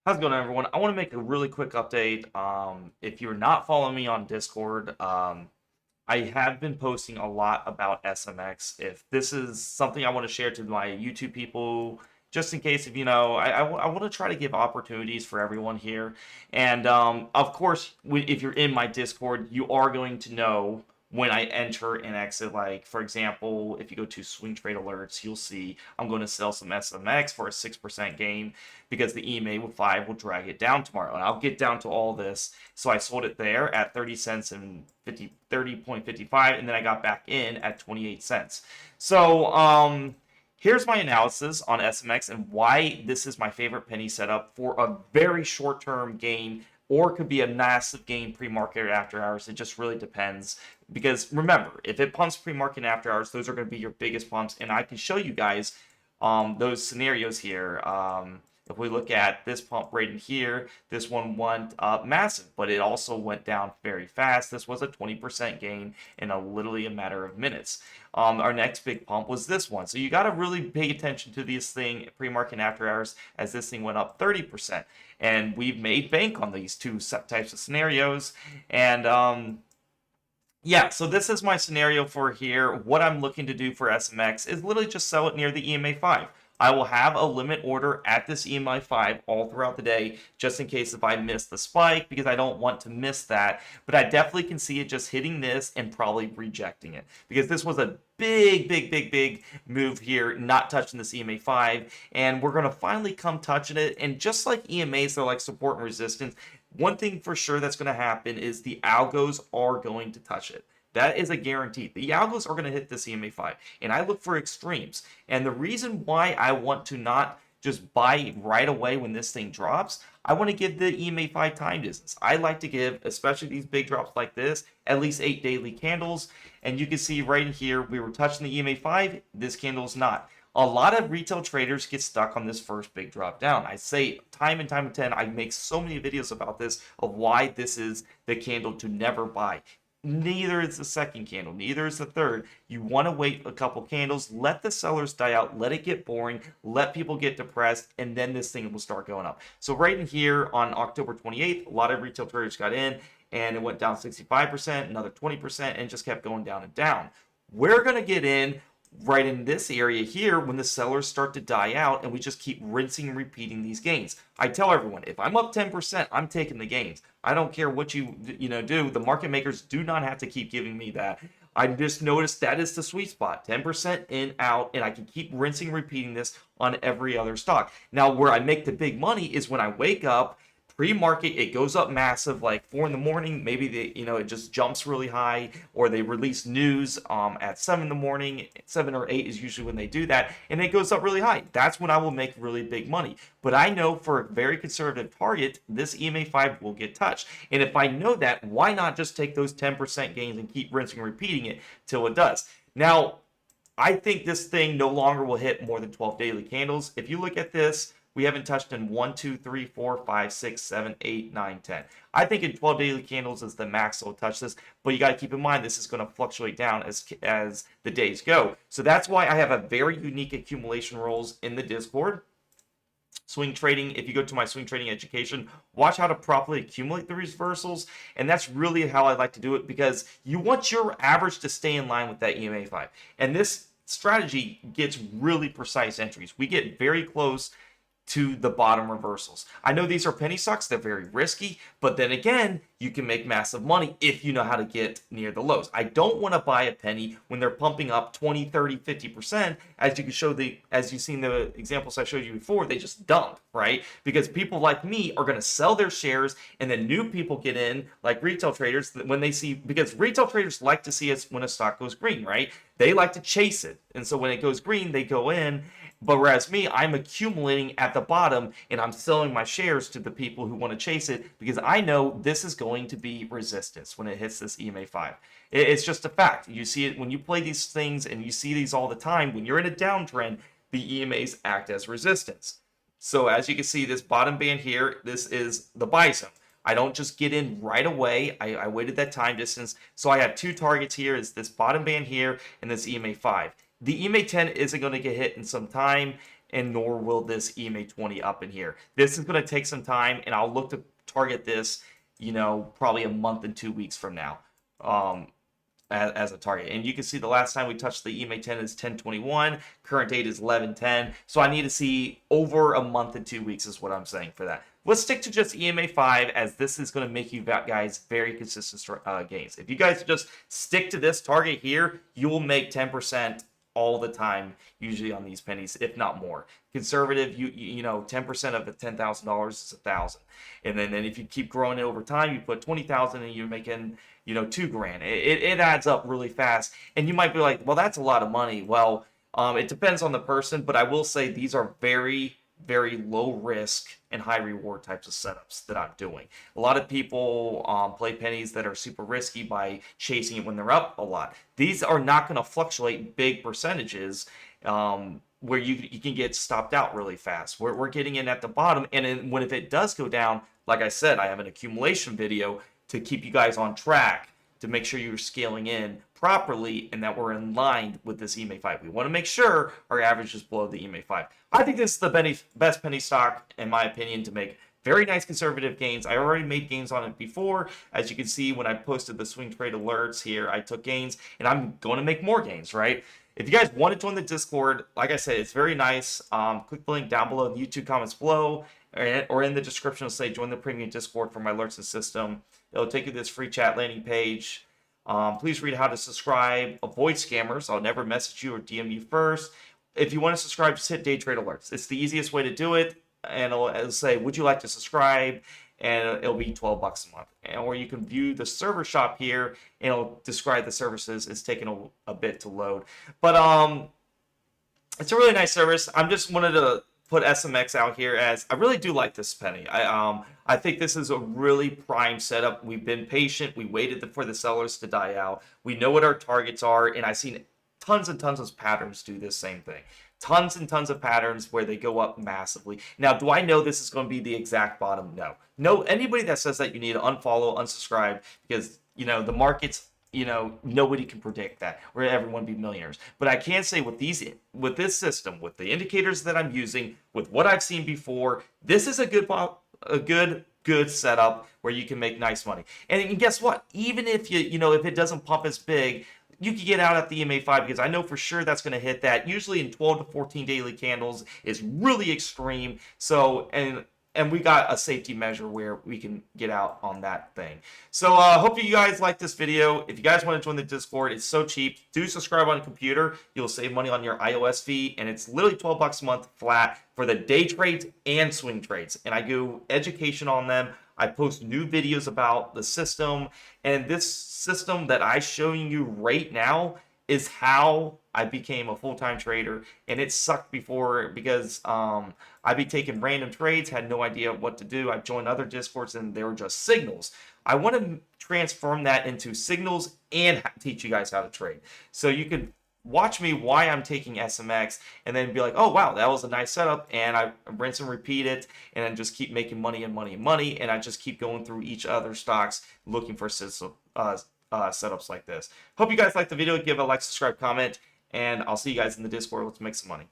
How's it going, everyone? I want to make a really quick update. If you're not following me on Discord, I have been posting a lot about SMX. If this is something I want to share to my YouTube people, just in case, if I want to try to give opportunities for everyone here. And of course, if you're in my Discord, you are going to know when I enter and exit. Like, for example, if you go to swing trade alerts, you'll see I'm going to sell some SMX for a 6% gain because the EMA 5 will drag it down tomorrow. And I'll get down to all this. So I sold it there at 30 cents and 30.55, and then I got back in at 28 cents. So here's my analysis on SMX and why this is my favorite penny setup for a very short-term gain, or it could be a massive gain pre-market or after hours. It just really depends. Because remember, if it pumps pre-market and after hours, those are going to be your biggest pumps. And I can show you guys those scenarios here. If we look at this pump right in here, this one went up massive, but it also went down very fast. This was a 20% gain in literally a matter of minutes. Our next big pump was this one. So you got to really pay attention to this thing pre-market and after hours, as this thing went up 30%. And we've made bank on these two types of scenarios. And yeah, so this is my scenario for here. What I'm looking to do for SMX is literally just sell it near the EMA 5. I will have a limit order at this EMI 5 all throughout the day, just in case if I miss the spike, because I don't want to miss that. But I definitely can see it just hitting this and probably rejecting it, because this was a big move here, not touching this EMA 5, and we're going to finally come touching it. And just like EMAs, they're like support and resistance. One thing for sure that's going to happen is the algos are going to touch it. That is a guarantee. The algos are going to hit the CMA 5, and I look for extremes. And the reason why I want to not just buy right away when this thing drops, I want to give the EMA 5 time distance. I like to give, especially these big drops like this, at least 8 daily candles. And you can see right in here, we were touching the EMA 5. This candle is not. A lot of retail traders get stuck on this first big drop down. I say time and time again, I make so many videos about this, of why this is the candle to never buy. Neither is the second candle, neither is the third. You want to wait a couple candles, let the sellers die out, let it get boring, let people get depressed, and then this thing will start going up. So right in here on October 28th, a lot of retail traders got in, and it went down 65%, another 20%, and just kept going down and down. We're going to get in right in this area here when the sellers start to die out, and we just keep rinsing and repeating these gains. I tell everyone, if I'm up 10%, I'm taking the gains. I don't care what you do. The market makers do not have to keep giving me that. I just noticed that is the sweet spot, 10% in, out, and I can keep rinsing and repeating this on every other stock. Now, where I make the big money is when I wake up pre-market, it goes up massive, like 4 in the morning. Maybe it just jumps really high, or they release news at 7 in the morning. 7 or 8 is usually when they do that, and it goes up really high. That's when I will make really big money. But I know for a very conservative target, this EMA 5 will get touched. And if I know that, why not just take those 10% gains and keep rinsing and repeating it till it does? Now, I think this thing no longer will hit more than 12 daily candles. If you look at this, we haven't touched in 1, 2, 3, 4, 5, 6, 7, 8, 9, 10. I think in 12 daily candles is the max that will touch this, but you got to keep in mind this is going to fluctuate down as the days go. So that's why I have a very unique accumulation rules in the Discord. Swing trading, if you go to my swing trading education, watch how to properly accumulate the reversals. And that's really how I like to do it, because you want your average to stay in line with that EMA 5. And this strategy gets really precise entries. We get very close to the bottom reversals. I know these are penny stocks, they're very risky, but then again, you can make massive money if you know how to get near the lows. I don't want to buy a penny when they're pumping up 20, 30, 50%. As you can show as you've seen the examples I showed you before, they just dump, right? Because people like me are going to sell their shares, and then new people get in, like retail traders, when they see, because retail traders like to see it when a stock goes green, right? They like to chase it. And so when it goes green, they go in. But whereas me, I'm accumulating at the bottom, and I'm selling my shares to the people who want to chase it, because I know this is going to be resistance when it hits this EMA 5. It's just a fact. You see it when you play these things, and you see these all the time. When you're in a downtrend, the EMAs act as resistance. So as you can see, this bottom band here, this is the buy zone. I don't just get in right away. I waited that time distance. So I have two targets here, is this bottom band here and this EMA 5. The EMA 10 isn't going to get hit in some time. and nor will this EMA 20 up in here. This is going to take some time, and I'll look to target this, probably a month and 2 weeks from now. As a target. And you can see the last time we touched the EMA 10 is 10/21. Current date is 11/10. So I need to see over a month and 2 weeks is what I'm saying for that. Let's stick to just EMA 5, as this is going to make you guys very consistent gains. If you guys just stick to this target here, you will make 10% all the time, usually on these pennies, if not more. Conservative, 10% of the $10,000 is $1,000, and then if you keep growing it over time, you put 20,000 and you're making $2,000. It adds up really fast, and you might be like, well, that's a lot of money. Well, it depends on the person, but I will say these are very, very low risk and high reward types of setups that I'm doing. A lot of people play pennies that are super risky by chasing it when they're up a lot. These are not going to fluctuate big percentages where you can get stopped out really fast. We're getting in at the bottom, and then if it does go down, like I said, I have an accumulation video to keep you guys on track, to make sure you're scaling in properly and that we're in line with this EMA 5. We want to make sure our average is below the EMA 5. I think this is the best penny stock, in my opinion, to make very nice conservative gains. I already made gains on it before. As you can see, when I posted the swing trade alerts here, I took gains, and I'm going to make more gains, right? If you guys want to join the Discord, like I said, it's very nice. Click the link down below in the YouTube comments below, or in the description. It'll say join the premium Discord for my alerts and system. It'll take you to this free chat landing page. Please read how to subscribe. Avoid scammers. I'll never message you or DM you first. If you want to subscribe, just hit day trade alerts. It's the easiest way to do it. And it'll say, would you like to subscribe? And it'll be $12 a month. Or you can view the server shop here, and it'll describe the services. It's taking a bit to load. But it's a really nice service. I just wanted to put SMX out here, as I really do like this penny. I think this is a really prime setup. We've been patient. We waited for the sellers to die out. We know what our targets are, and I've seen tons and tons of patterns do this same thing. Tons and tons of patterns where they go up massively. Now, do I know this is going to be the exact bottom? No. No, anybody that says that, you need to unfollow, unsubscribe, because, the market's, nobody can predict that, or everyone be millionaires. But I can say with this system, with the indicators that I'm using, with what I've seen before, this is a good setup where you can make nice money. And guess what? Even if if it doesn't pump as big, you can get out at the EMA 5, because I know for sure that's going to hit that. Usually in 12 to 14 daily candles is really extreme. So, and we got a safety measure where we can get out on that thing. So hope you guys like this video. If you guys want to join the Discord, it's so cheap. Do subscribe on a computer. You'll save money on your iOS fee, and it's literally $12 a month flat for the day trades and swing trades. And I do education on them. I post new videos about the system, and this system that I'm showing you right now is how I became a full-time trader. And it sucked before, because I'd be taking random trades, had no idea what to do. I joined other Discords, and they were just signals. I want to transform that into signals and teach you guys how to trade. So you can watch me why I'm taking SMX, and then be like, oh wow, that was a nice setup, and I rinse and repeat it, and then just keep making money and money and money, and I just keep going through each other stocks looking for setups like this. Hope you guys liked the video. Give a like, subscribe, comment, and I'll see you guys in the Discord. Let's make some money.